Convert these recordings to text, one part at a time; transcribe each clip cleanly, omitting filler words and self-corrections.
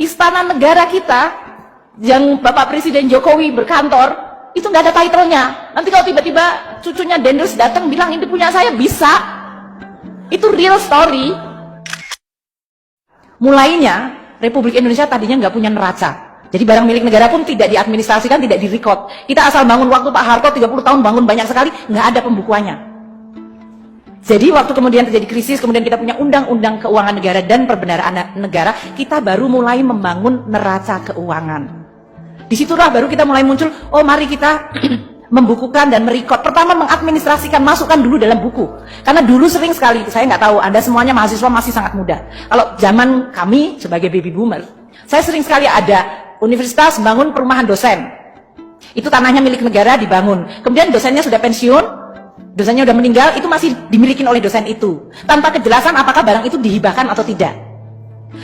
Istana negara kita yang Bapak Presiden Jokowi berkantor itu nggak ada title-nya. Nanti kalau tiba-tiba cucunya Dendels datang bilang ini punya saya, bisa. Itu real story. Mulainya Republik Indonesia tadinya nggak punya neraca. Jadi barang milik negara pun tidak diadministrasikan, tidak direkod. Kita asal bangun waktu Pak Harto 30 tahun bangun banyak sekali, nggak ada pembukuannya. Jadi waktu kemudian terjadi krisis, kemudian kita punya Undang-Undang Keuangan Negara dan Perbendaharaan Negara, kita baru mulai membangun neraca keuangan. Disitulah baru kita mulai muncul, oh mari kita membukukan dan merekod. Pertama mengadministrasikan, masukkan dulu dalam buku. Karena dulu sering sekali, saya nggak tahu, Anda semuanya mahasiswa masih sangat muda. Kalau zaman kami sebagai baby boomer, saya sering sekali ada universitas bangun perumahan dosen. Itu tanahnya milik negara dibangun. Kemudian dosennya sudah pensiun, dosennya sudah meninggal, itu masih dimiliki oleh dosen itu. Tanpa kejelasan apakah barang itu dihibahkan atau tidak.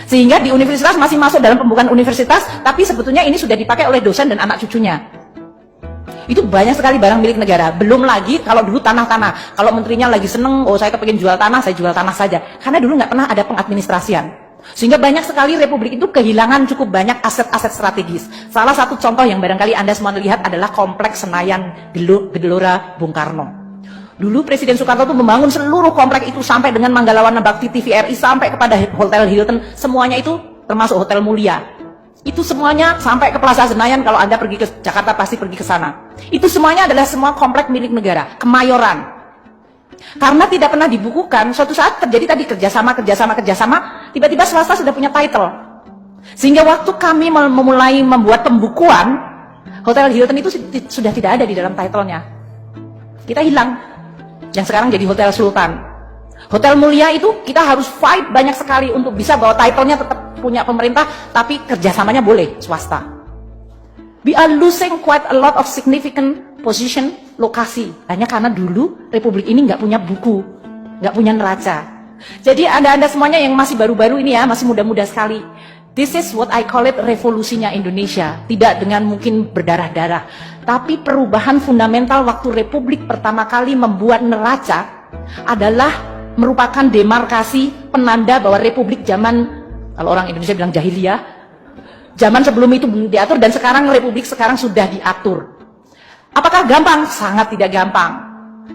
Sehingga di universitas masih masuk dalam pembukaan universitas, tapi sebetulnya ini sudah dipakai oleh dosen dan anak cucunya. Itu banyak sekali barang milik negara. Belum lagi kalau dulu tanah-tanah. Kalau menterinya lagi seneng, oh saya kepengen jual tanah, saya jual tanah saja. Karena dulu nggak pernah ada pengadministrasian. Sehingga banyak sekali Republik itu kehilangan cukup banyak aset-aset strategis. Salah satu contoh yang barangkali Anda semua lihat adalah Kompleks Senayan Gelora Bung Karno. Dulu Presiden Soekarno itu membangun seluruh kompleks itu sampai dengan Manggalawana Bakti TVRI sampai kepada Hotel Hilton, semuanya itu termasuk Hotel Mulia. Itu semuanya sampai ke Plaza Senayan, kalau Anda pergi ke Jakarta pasti pergi ke sana. Itu semuanya adalah semua kompleks milik negara, Kemayoran. Karena tidak pernah dibukukan, suatu saat terjadi tadi kerjasama, tiba-tiba swasta sudah punya title. Sehingga waktu kami memulai membuat pembukuan, Hotel Hilton itu sudah tidak ada di dalam titlenya. Kita hilang. Yang sekarang jadi Hotel Sultan. Hotel Mulia itu kita harus fight banyak sekali untuk bisa bahwa titlenya tetap punya pemerintah, tapi kerjasamanya boleh swasta. We are losing quite a lot of significant position, lokasi. Hanya karena dulu Republik ini nggak punya buku, nggak punya neraca. Jadi Anda semuanya yang masih baru-baru ini ya, masih muda-muda sekali. This is what I call it revolusinya Indonesia. Tidak dengan mungkin berdarah-darah, tapi perubahan fundamental waktu Republik pertama kali membuat neraca adalah merupakan demarkasi penanda bahwa Republik zaman, kalau orang Indonesia bilang jahiliyah, zaman sebelum itu diatur dan sekarang Republik sekarang sudah diatur. Apakah gampang? Sangat tidak gampang.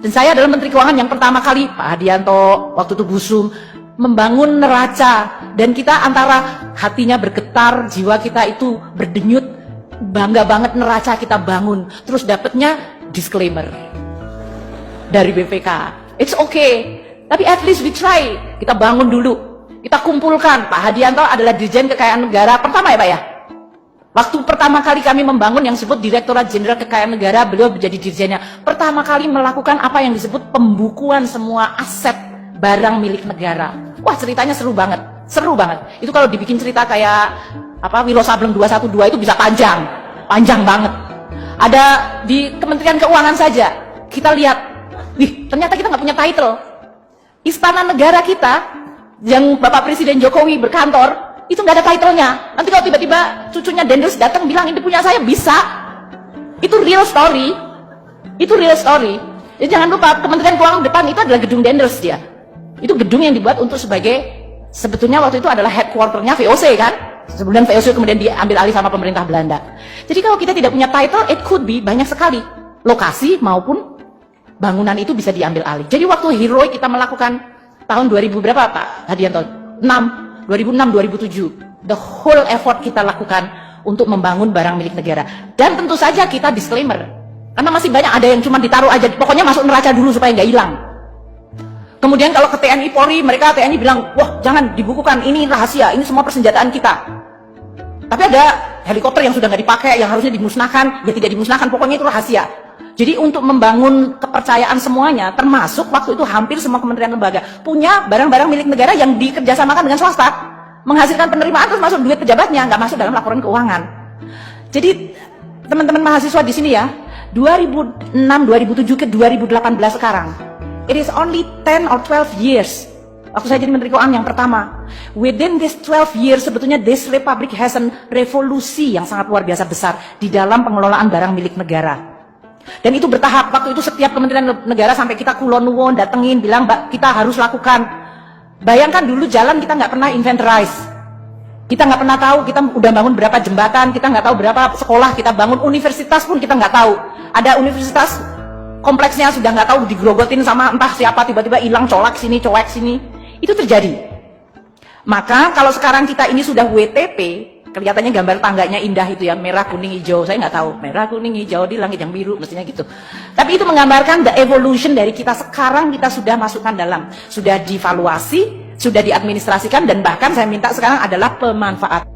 Dan saya adalah Menteri Keuangan yang pertama kali, Pak Hadianto, waktu itu Gusum, membangun neraca. Dan kita antara hatinya bergetar, jiwa kita itu berdenyut, bangga banget neraca kita bangun. Terus dapatnya disclaimer dari BPK. It's okay, tapi at least we try. Kita bangun dulu, kita kumpulkan. Pak Hadianto adalah Dirjen Kekayaan Negara pertama ya Pak ya? Waktu pertama kali kami membangun yang disebut Direktorat Jenderal Kekayaan Negara, beliau menjadi dirjennya. Pertama kali melakukan apa yang disebut pembukuan semua aset barang milik negara. Wah, ceritanya seru banget, seru banget. Itu kalau dibikin cerita kayak apa Wiro Sableng 212 itu bisa panjang banget. Ada di Kementerian Keuangan saja, kita lihat, wih, ternyata kita nggak punya title. Istana negara kita yang Bapak Presiden Jokowi berkantor itu nggak ada titlenya. Nanti kalau tiba-tiba cucunya Dendels datang bilang ini punya saya, bisa. Itu real story. Itu real story. Jadi jangan lupa Kementerian Keuangan depan itu adalah gedung Dendels dia. Itu gedung yang dibuat untuk sebagai, sebetulnya waktu itu adalah headquarternya VOC kan. Sebelum VOC kemudian diambil alih sama pemerintah Belanda. Jadi kalau kita tidak punya title, it could be banyak sekali lokasi maupun bangunan itu bisa diambil alih. Jadi waktu heroik kita melakukan tahun 2000 berapa Pak Hadianto? 2006-2007, the whole effort kita lakukan untuk membangun barang milik negara. Dan tentu saja kita disclaimer, karena masih banyak ada yang cuma ditaruh aja, pokoknya masuk neraca dulu supaya nggak hilang. Kemudian kalau ke TNI Polri, mereka TNI bilang, wah jangan dibukukan, ini rahasia, ini semua persenjataan kita. Tapi ada helikopter yang sudah nggak dipakai, yang harusnya dimusnahkan, ya tidak dimusnahkan, pokoknya itu rahasia. Jadi untuk membangun kepercayaan semuanya, termasuk waktu itu hampir semua kementerian lembaga punya barang-barang milik negara yang dikerjasamakan dengan swasta, menghasilkan penerimaan terus masuk duit pejabatnya, nggak masuk dalam laporan keuangan. Jadi teman-teman mahasiswa di sini ya, 2006, 2007 ke 2018 sekarang, it is only 10 or 12 years. Waktu saya jadi Menteri Keuangan yang pertama, within this 12 years sebetulnya this republic has a revolusi yang sangat luar biasa besar di dalam pengelolaan barang milik negara. Dan itu bertahap. Waktu itu setiap kementerian negara sampai kita kulon-nuwun datengin bilang, Mbak, kita harus lakukan. Bayangkan dulu jalan kita nggak pernah inventorize. Kita nggak pernah tahu kita udah bangun berapa jembatan, kita nggak tahu berapa sekolah kita bangun, universitas pun kita nggak tahu. Ada universitas kompleksnya sudah nggak tahu digrogotin sama entah siapa, tiba-tiba hilang, colak sini, coek sini. Itu terjadi. Maka kalau sekarang kita ini sudah WTP, kelihatannya gambar tangganya indah itu ya, merah, kuning, hijau. Saya nggak tahu, merah, kuning, hijau di langit yang biru, mestinya gitu. Tapi itu menggambarkan the evolution dari kita sekarang, kita sudah masukkan dalam, sudah divaluasi, sudah diadministrasikan, dan bahkan saya minta sekarang adalah pemanfaatan.